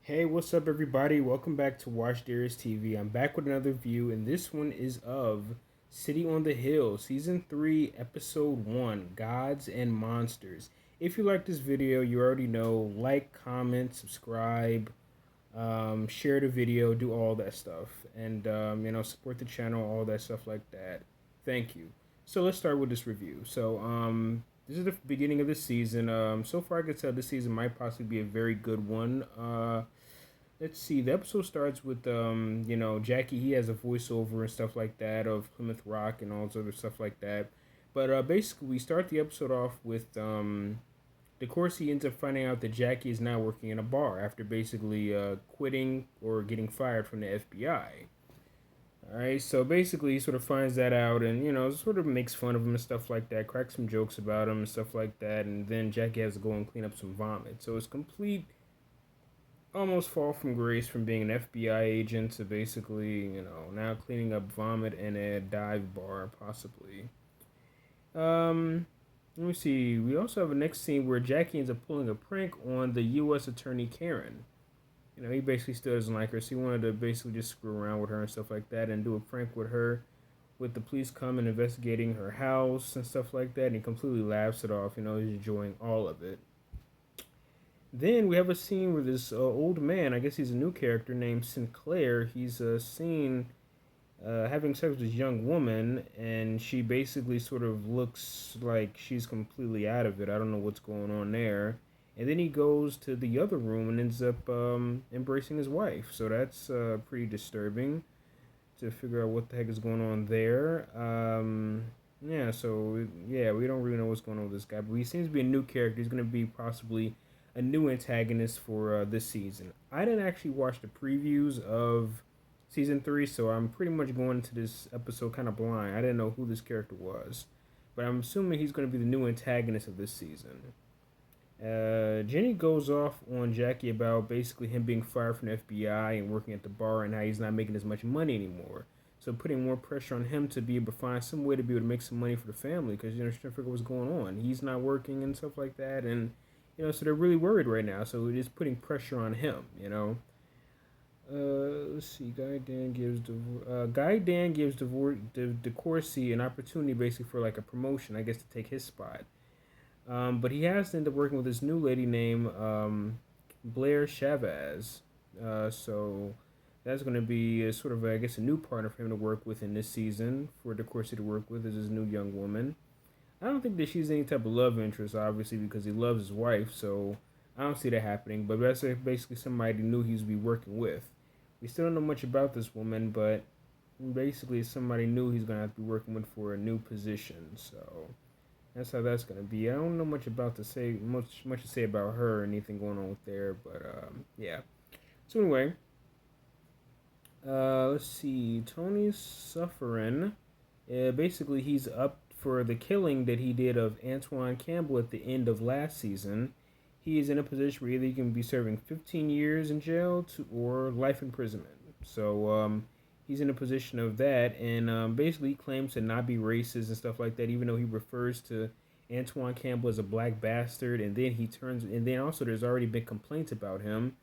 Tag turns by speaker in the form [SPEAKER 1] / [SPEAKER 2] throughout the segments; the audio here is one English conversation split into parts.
[SPEAKER 1] Hey, what's up, everybody? Welcome back to Watch Darius TV. I'm back with another view, and this one is of City on the Hill, Season 3, Episode 1, Gods and Monsters. If you like this video, you already know, like, comment, subscribe, share the video, do all that stuff, and, support the channel, all that stuff like that. Thank you. So let's start with this review. This is the beginning of the season. So far I can tell this season might possibly be a very good one. Let's see. The episode starts with Jackie. He has a voiceover and stuff like that of Plymouth Rock and all this other stuff like that. But basically, we start the episode off with DeCourcy ends up finding out that Jackie is now working in a bar after basically quitting or getting fired from the FBI. All right, so basically, he sort of finds that out, and sort of makes fun of him and stuff like that, cracks some jokes about him and stuff like that, and then Jackie has to go and clean up some vomit. So it's complete almost fall from grace from being an FBI agent to basically, now cleaning up vomit in a dive bar, possibly. Let me see. We also have a next scene where Jackie ends up pulling a prank on the U.S. attorney Karen. He basically still doesn't like her, so he wanted to basically just screw around with her and stuff like that and do a prank with her. With the police coming investigating her house and stuff like that, and he completely laughs it off. He's enjoying all of it. Then we have a scene where this old man, I guess he's a new character named Sinclair, he's seen having sex with this young woman, and she basically sort of looks like she's completely out of it. I don't know what's going on there. And then he goes to the other room and ends up embracing his wife. So that's pretty disturbing to figure out what the heck is going on there. Yeah, we don't really know what's going on with this guy, but he seems to be a new character. He's going to be possibly a new antagonist for this season. I didn't actually watch the previews of season 3, so I'm pretty much going into this episode kind of blind. I didn't know who this character was, but I'm assuming he's going to be the new antagonist of this season. Jenny goes off on Jackie about basically him being fired from the FBI and working at the bar and how he's not making as much money anymore. So putting more pressure on him to be able to find some way to be able to make some money for the family because she's trying to figure out what's going on. He's not working and stuff like that, and so they're really worried right now. So it is putting pressure on him. Let's see. Guy Dan gives DeCourcy an opportunity basically for like a promotion, I guess, to take his spot. But he has to end up working with this new lady named Blair Chavez. So that's going to be a sort of, I guess, a new partner for him to work with in this season for DeCourcy to work with is this new young woman. I don't think that she's any type of love interest, obviously, because he loves his wife. So I don't see that happening. But that's basically somebody he knew he would be working with. We still don't know much about this woman, but basically somebody new he's going to have to be working with for a new position. So that's how that's gonna be. I don't know much to say about her or anything going on with there, but yeah. So anyway, let's see. Tony's suffering. Basically, he's up for the killing that he did of Antoine Campbell at the end of last season. He is in a position where either he can be serving 15 years in jail or life imprisonment. So he's in a position of that, and basically he claims to not be racist and stuff like that, even though he refers to Antoine Campbell as a black bastard, and then also there's already been complaints about him.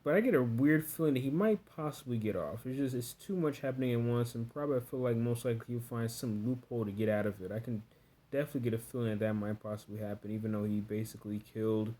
[SPEAKER 1] But I get a weird feeling that he might possibly get off. It's too much happening at once, and probably I feel like most likely he'll find some loophole to get out of it. I can definitely get a feeling that might possibly happen, even though he basically killed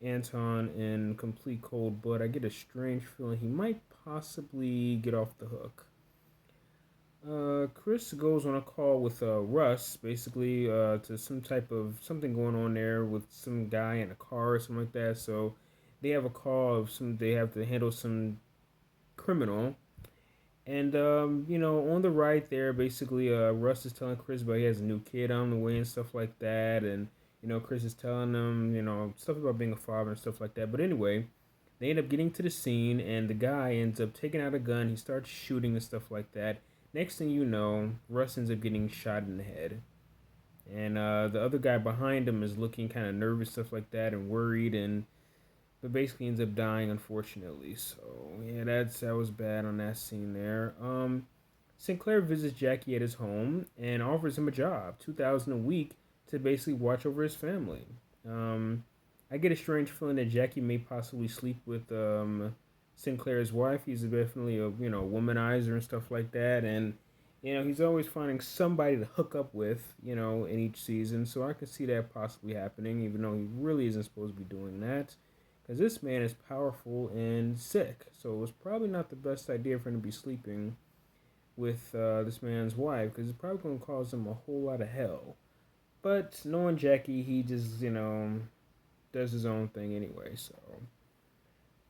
[SPEAKER 1] Anton in complete cold blood. I get a strange feeling he might possibly get off the hook. Chris goes on a call with Russ, basically to some type of something going on there with some guy in a car or something like that. So they have a call of they have to handle some criminal. And on the right there, basically, Russ is telling Chris about he has a new kid on the way and stuff like that, and Chris is telling them, stuff about being a father and stuff like that. But anyway, they end up getting to the scene, and the guy ends up taking out a gun. He starts shooting and stuff like that. Next thing you know, Russ ends up getting shot in the head. And the other guy behind him is looking kind of nervous, stuff like that, and worried, but basically ends up dying, unfortunately. So yeah, that was bad on that scene there. Sinclair visits Jackie at his home and offers him a job, $2,000 a week, to basically watch over his family. I get a strange feeling that Jackie may possibly sleep with Sinclair's wife. He's definitely a womanizer and stuff like that, and he's always finding somebody to hook up with, in each season. So I can see that possibly happening, even though he really isn't supposed to be doing that, because this man is powerful and sick. So it was probably not the best idea for him to be sleeping with this man's wife, because it's probably going to cause him a whole lot of hell. But knowing Jackie, he just does his own thing anyway. So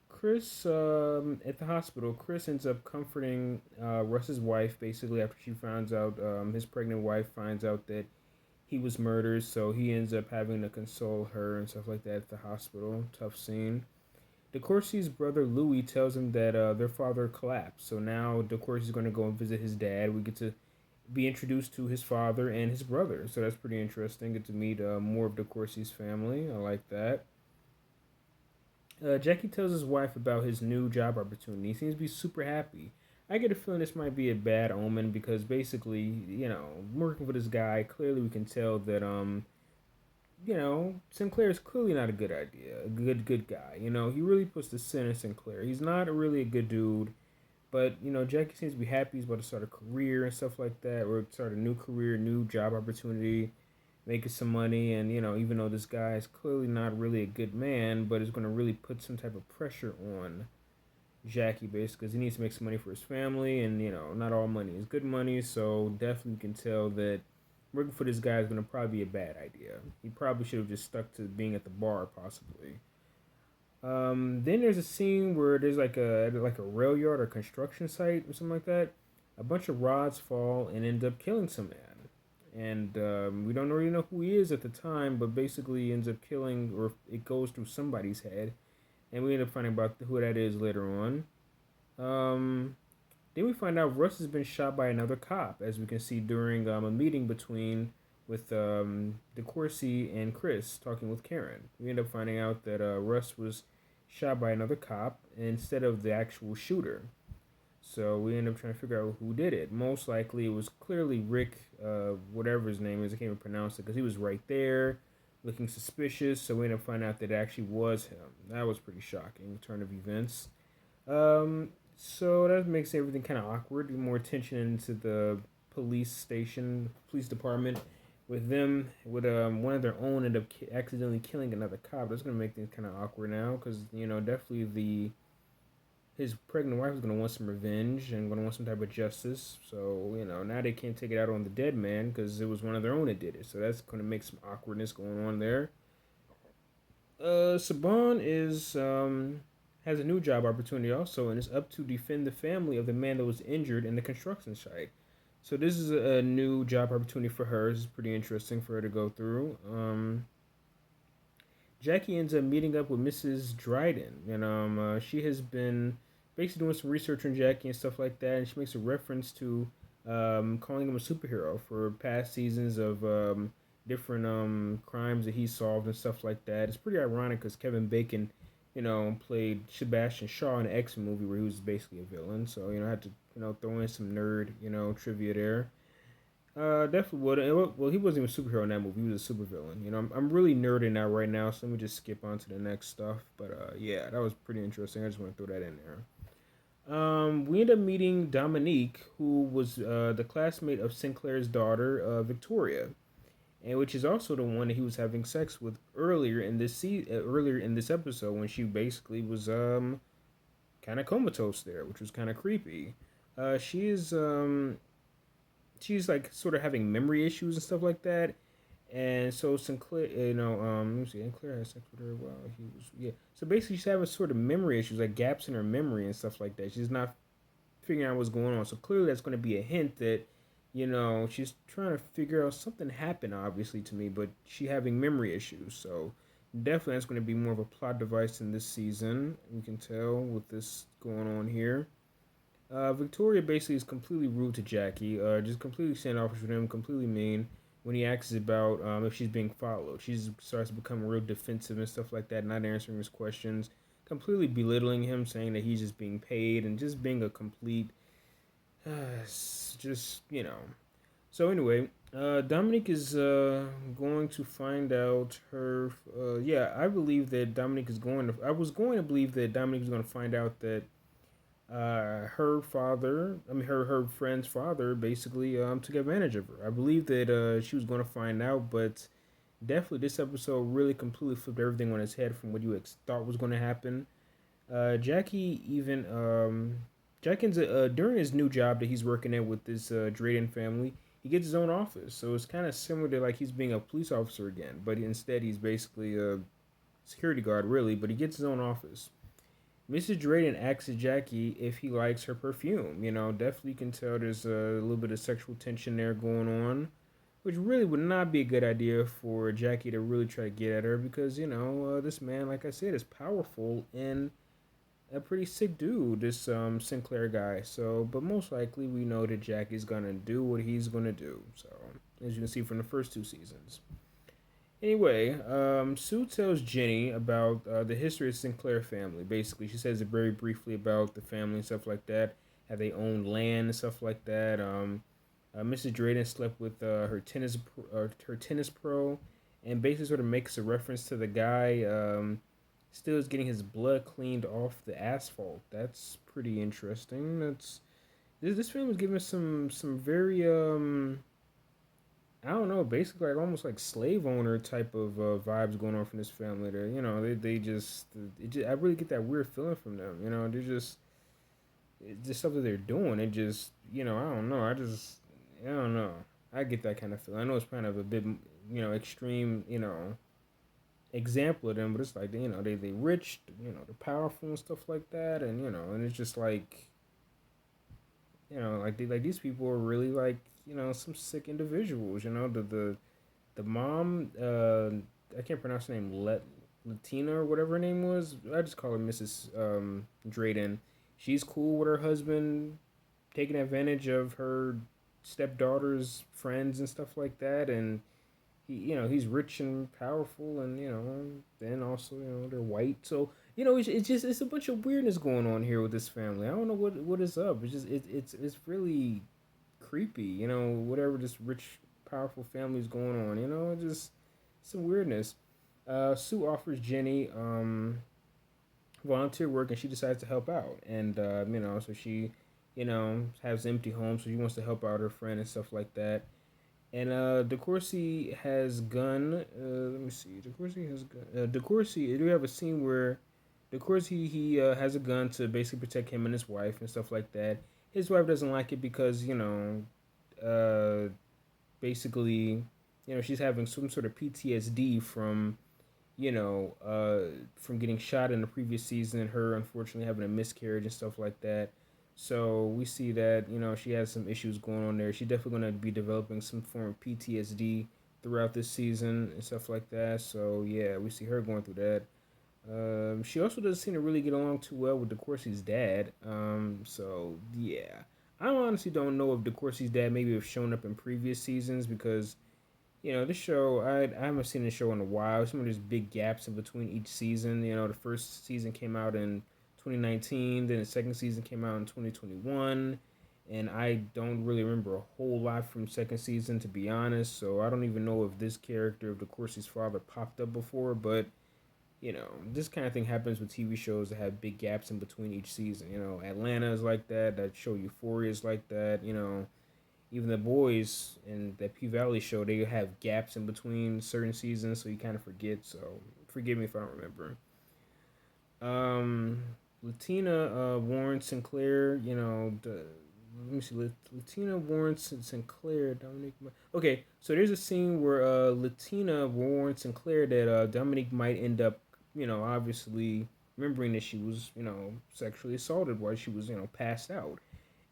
[SPEAKER 1] Chris, at the hospital, Chris ends up comforting Russ's wife basically after she finds out, his pregnant wife finds out that he was murdered. So he ends up having to console her and stuff like that at the hospital. Tough scene. DeCourcy's brother Louis tells him that their father collapsed. So now DeCourcy's going to go and visit his dad. We get to be introduced to his father and his brother. So that's pretty interesting. Get to meet more of DeCourcy's family. I like that. Jackie tells his wife about his new job opportunity. He seems to be super happy. I get a feeling this might be a bad omen because basically, working with this guy, clearly we can tell that Sinclair is clearly not a good idea, a good guy. He really puts the sin in Sinclair. He's not really a good dude, but Jackie seems to be happy. He's about to start a career and stuff like that, or start a new career, new job opportunity, making some money. And even though this guy is clearly not really a good man, but is going to really put some type of pressure on Jackie, basically, because he needs to make some money for his family, and not all money is good money. So definitely can tell that working for this guy is going to probably be a bad idea. He probably should have just stuck to being at the bar, possibly. Then there's a scene where there's like a rail yard or construction site or something like that. A bunch of rods fall and end up killing some man. And we don't really know who he is at the time, but basically he ends up killing, or it goes through somebody's head, and we end up finding out who that is later on. Um, then we find out Russ has been shot by another cop, as we can see during a meeting between with DeCourcy and Chris talking with Karen. We end up finding out that Russ was shot by another cop instead of the actual shooter. So we end up trying to figure out who did it. Most likely it was clearly Rick, whatever his name is. I can't even pronounce it because he was right there looking suspicious. So we end up finding out that it actually was him. That was pretty shocking turn of events. So that makes everything kind of awkward. More attention into the police station, police department, with them with one of their own end up accidentally killing another cop. That's gonna make things kind of awkward now because definitely the his pregnant wife is gonna want some revenge and gonna want some type of justice. So now they can't take it out on the dead man because it was one of their own that did it. So that's gonna make some awkwardness going on there. Saban is has a new job opportunity also, and is up to defend the family of the man that was injured in the construction site. So this is a new job opportunity for her. This is pretty interesting for her to go through. Jackie ends up meeting up with Mrs. Dryden, and she has been basically doing some research on Jackie and stuff like that, and she makes a reference to calling him a superhero for past seasons of different crimes that he solved and stuff like that. It's pretty ironic because Kevin Bacon, played Sebastian Shaw in an X movie where he was basically a villain. So I had to throw in some nerd trivia there. Definitely would. Well, he wasn't even a superhero in that movie. He was a supervillain. I'm really nerding out right now, so let me just skip on to the next stuff. But yeah, that was pretty interesting. I just want to throw that in there. We end up meeting Dominique, who was the classmate of Sinclair's daughter, Victoria, and which is also the one that he was having sex with earlier in this episode when she basically was kind of comatose there, which was kind of creepy. She is she's like sort of having memory issues and stuff like that. And so Sinclair, let me see, Sinclair has sex with her while he was, yeah. So basically, she's having sort of memory issues, like gaps in her memory and stuff like that. She's not figuring out what's going on. So clearly, that's going to be a hint that, she's trying to figure out something happened, obviously, to me, but she having memory issues. So definitely, that's going to be more of a plot device in this season. You can tell with this going on here. Victoria basically is completely rude to Jackie, just completely standoffish with him, completely mean. When he asks about if she's being followed, she starts to become real defensive and stuff like that, not answering his questions, completely belittling him, saying that he's just being paid and just being a complete, just. So anyway, Dominic is going to find out her. Yeah, I believe that Dominic is going to. I was going to believe that Dominic was going to find out that her father, I mean her friend's father, basically took advantage of her. I believe that she was going to find out, but definitely this episode really completely flipped everything on its head from what you thought was going to happen. Jackie even Jackins during his new job that he's working at with this Drayden family, he gets his own office. So it's kind of similar to like he's being a police officer again, but instead he's basically a security guard, really. But he gets his own office. Mrs. Drayden asks Jackie if he likes her perfume. You know, definitely can tell there's a little bit of sexual tension there going on, which really would not be a good idea for Jackie to really try to get at her because this man, like I said, is powerful and a pretty sick dude, this Sinclair guy. So, but most likely we know that Jackie's gonna do what he's gonna do. So, as you can see from the first two seasons. Anyway, Sue tells Jenny about the history of the Sinclair family. Basically, she says it very briefly about the family and stuff like that. How they owned land and stuff like that. Mrs. Drayden slept with her tennis pro, and basically sort of makes a reference to the guy. Still is getting his blood cleaned off the asphalt. That's pretty interesting. This film is giving some very I don't know, basically like almost like slave owner type of vibes going on from this family. There, I really get that weird feeling from them. They're just it's just stuff that they're doing. It just I don't know. I don't know. I get that kind of feeling. I know it's kind of a bit extreme example of them, but it's like they rich, they're powerful and stuff like that, and and it's just like like these people are really like some sick individuals. The mom, I can't pronounce her name, Latina or whatever her name was. I just call her Mrs. Drayden. She's cool with her husband taking advantage of her stepdaughter's friends and stuff like that, and he's rich and powerful, and then also they're white, so it's just it's a bunch of weirdness going on here with this family. I don't know what is up. It's just it's really creepy, whatever this rich powerful family is going on, just some weirdness. Sue offers Jenny volunteer work, and she decides to help out, and so she has an empty home, so she wants to help out her friend and stuff like that. And DeCourcy has gun. Let me see. DeCourcy has gun. DeCourcy. Do have a scene where DeCourcy he has a gun to basically protect him and his wife and stuff like that. His wife doesn't like it because basically she's having some sort of PTSD from getting shot in the previous season and her unfortunately having a miscarriage and stuff like that. So we see that she has some issues going on there. She's definitely going to be developing some form of PTSD throughout this season and stuff like that. So yeah, we see her going through that. She also doesn't seem to really get along too well with DeCourcy's dad. So yeah, I honestly don't know if DeCourcy's dad maybe have shown up in previous seasons because this show I haven't seen the show in a while. Some of there's big gaps in between each season. The first season came out in 2019, then the second season came out in 2021, and I don't really remember a whole lot from second season to be honest. So I don't even know if this character of DeCourcy's father popped up before, but this kind of thing happens with TV shows that have big gaps in between each season. Atlanta is like that. That show Euphoria is like that. Even The Boys and that P Valley show, they have gaps in between certain seasons, so you kind of forget. So forgive me if I don't remember. Um, Latina Warren Sinclair, let me see, Latina Warren Sinclair, Dominique. Okay, so there's a scene where Latina Warren Sinclair that Dominique might end up, obviously remembering that she was, sexually assaulted while she was, passed out.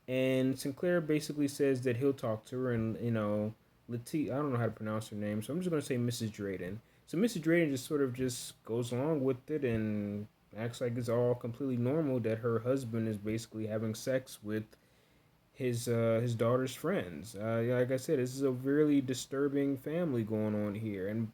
[SPEAKER 1] And Sinclair basically says that he'll talk to her, and I don't know how to pronounce her name, so I'm just gonna say Mrs. Drayden. So Mrs. Drayden just sort of just goes along with it and acts like it's all completely normal that her husband is basically having sex with his daughter's friends. Yeah, like I said, this is a really disturbing family going on here, and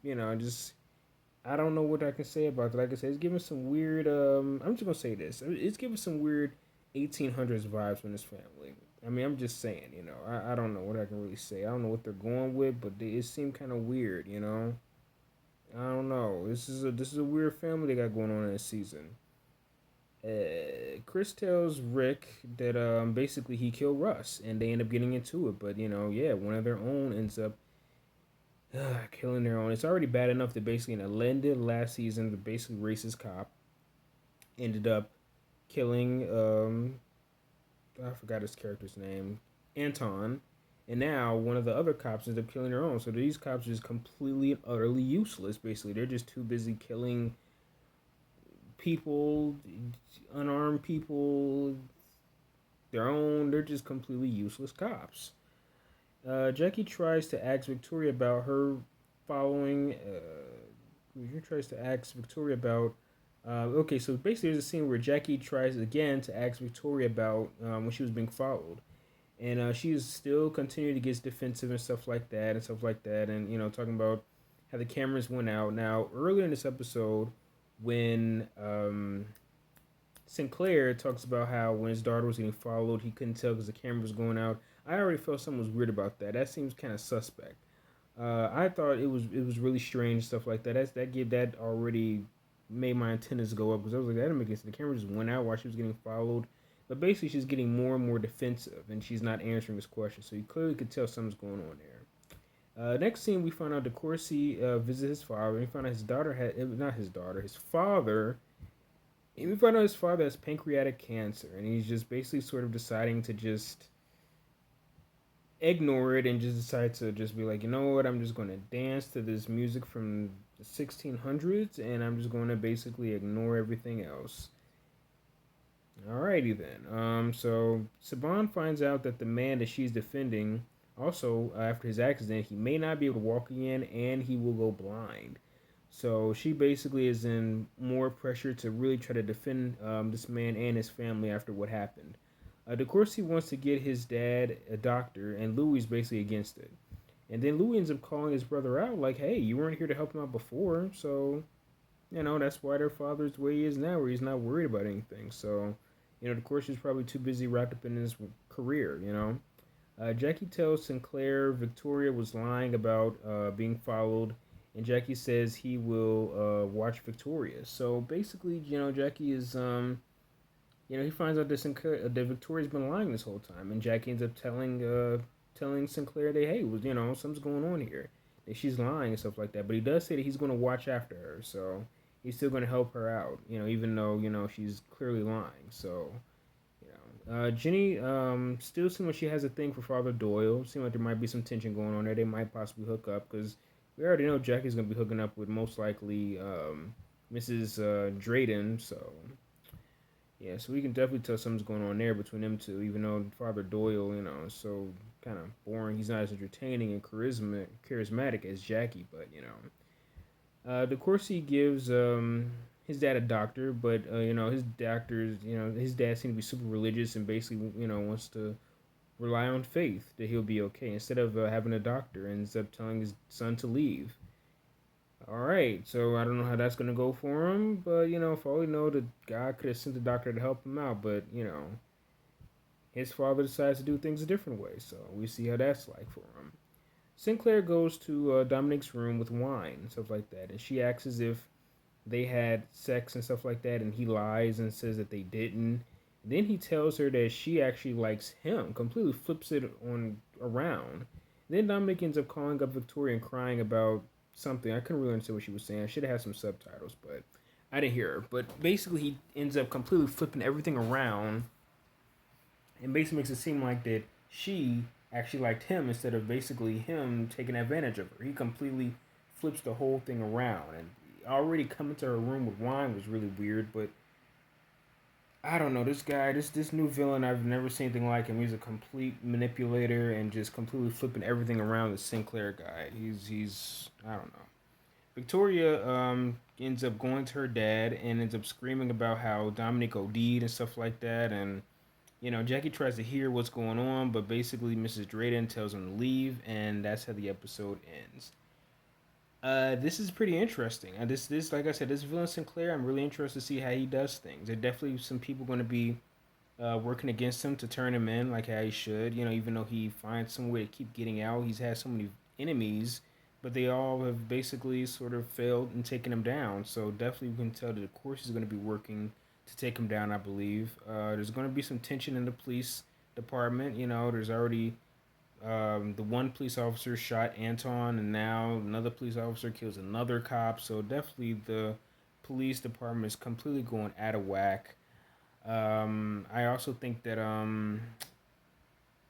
[SPEAKER 1] I don't know what I can say about that. Like I said, it's giving some weird. I'm just gonna say this. It's giving some weird 1800s vibes from this family. I mean, I'm just saying, I don't know what I can really say. I don't know what they're going with, but it seemed kind of weird. I don't know. This is a weird family they got going on in this season. Chris tells Rick that basically he killed Russ, and they end up getting into it. But yeah, one of their own ends up killing their own. It's already bad enough that basically in Alended last season, the basically racist cop ended up killing I forgot his character's name, Anton, and now one of the other cops ends up killing their own. So these cops are just completely and utterly useless. Basically, they're just too busy killing people, unarmed people, their own. They're just completely useless cops. Jackie tries to ask Victoria about her following. He tries to ask Victoria about. Okay, so basically, there's a scene where Jackie tries again to ask Victoria about when she was being followed, and she's still continuing to get defensive and stuff like that, and talking about how the cameras went out. Now, earlier in this episode, when Sinclair talks about how when his daughter was getting followed, he couldn't tell because the camera was going out. I already felt something was weird about that. That seems kind of suspect. I thought it was really strange stuff like that. That already made my antennas go up because I was like, that didn't make sense. The camera just went out while she was getting followed. But basically, she's getting more and more defensive, and she's not answering his questions. So you clearly could tell something's going on there. Next scene, we find out DeCourcy visits his father, and we find out his daughter had not his daughter, his father. And we find out his father has pancreatic cancer, and he's just basically sort of deciding to just ignore it and just decide to just be like, you know what, I'm just going to dance to this music from the 1600s, and I'm just going to basically ignore everything else. Alrighty then. So Saban finds out that the man that she's defending, also after his accident, he may not be able to walk again, and he will go blind. So she basically is in more pressure to really try to defend this man and his family after what happened. DeCourcy wants to get his dad a doctor, and Louis is basically against it. And then Louis ends up calling his brother out, like, hey, you weren't here to help him out before, so, that's why their father's the way he is now, where he's not worried about anything. So, DeCourcy's probably too busy wrapped up in his career. Jackie tells Sinclair Victoria was lying about being followed, and Jackie says he will watch Victoria. So basically, Jackie is he finds out that Victoria's been lying this whole time, and Jackie ends up telling Sinclair that hey, something's going on here, that she's lying and stuff like that. But he does say that he's going to watch after her, so he's still going to help her out, even though she's clearly lying. So Jenny still seems like she has a thing for Father Doyle. Seems like there might be some tension going on there. They might possibly hook up because we already know Jackie's going to be hooking up with most likely Mrs. Drayden. So yeah, so we can definitely tell something's going on there between them two. Even though Father Doyle, is so kind of boring. He's not as entertaining and charismatic as Jackie, but DeCourcy gives his dad a doctor, but his doctors, his dad seems to be super religious and basically wants to rely on faith that he'll be okay instead of having a doctor, and ends up telling his son to leave. All right, so I don't know how that's gonna go for him, but for all we know, the guy could have sent the doctor to help him out, but his father decides to do things a different way, so we see how that's like for him. Sinclair goes to Dominic's room with wine and stuff like that, and she asks as if they had sex and stuff like that, and he lies and says that they didn't. Then he tells her that she actually likes him, completely flips it on around. Then Dominic ends up calling up Victoria and crying about something. I couldn't really understand what she was saying. I should have had some subtitles, but I didn't hear her. But basically, he ends up completely flipping everything around and basically makes it seem like that she actually liked him instead of basically him taking advantage of her. He completely flips the whole thing around, and already coming to her room with wine was really weird. But I don't know, this guy, this new villain, I've never seen anything like him. He's a complete manipulator and just completely flipping everything around. The Sinclair guy, he's I don't know. Victoria ends up going to her dad and ends up screaming about how Dominic OD'd and stuff like that, and Jackie tries to hear what's going on, but basically Mrs. Drayden tells him to leave, and that's how the episode ends. This is pretty interesting. This like I said, this villain Sinclair, I'm really interested to see how he does things. There are definitely some people going to be working against him to turn him in like how he should. You know, even though he finds some way to keep getting out, he's had so many enemies, but they all have basically sort of failed in taking him down. So definitely we can tell that of course he's going to be working to take him down. I believe there's going to be some tension in the police department. You know, there's already the one police officer shot Anton, and now another police officer kills another cop. So definitely the police department is completely going out of whack. I also think that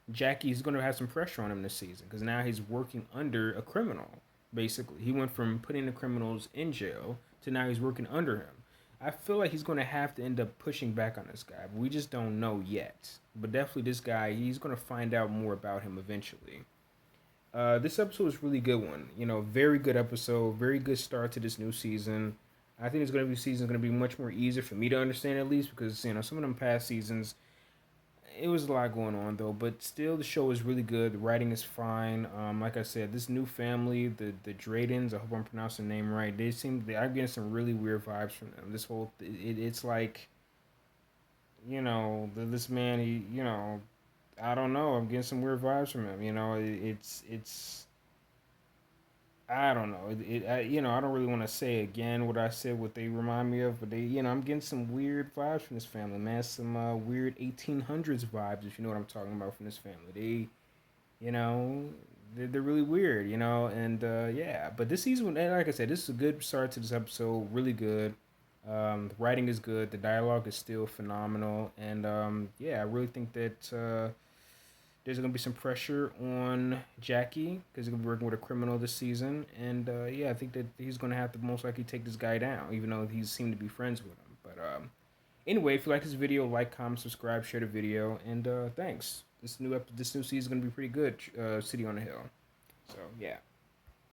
[SPEAKER 1] Jackie's going to have some pressure on him this season because now he's working under a criminal. Basically, he went from putting the criminals in jail to now he's working under him. I feel like he's going to have to end up pushing back on this guy, but we just don't know yet. But definitely, this guy, he's going to find out more about him eventually. This episode was a really good one. You know, very good episode, very good start to this new season. I think it's going to be season going to be much more easier for me to understand at least because you know some of them past seasons it was a lot going on though, but still the show is really good. The writing is fine. Like I said, this new family, the Dradens, I hope I'm pronouncing the name right. I'm getting some really weird vibes from them. This whole it's like, you know, this man he you know, I don't know. I'm getting some weird vibes from him. You know, it's I don't know. You know, I don't really want to say again what I said, what they remind me of, but they, you know, I'm getting some weird vibes from this family, man. Some weird 1800s vibes, if you know what I'm talking about, from this family. You know, they're really weird, you know, and yeah. But this season, and like I said, this is a good start to this episode. Really good. The writing is good. The dialogue is still phenomenal, and yeah, I really think that. There's going to be some pressure on Jackie because he's going to be working with a criminal this season. And yeah, I think that he's going to have to most likely take this guy down, even though he seemed to be friends with him. But anyway, if you like this video, like, comment, subscribe, share the video. And thanks. This new season is going to be pretty good, City on the Hill. So, yeah.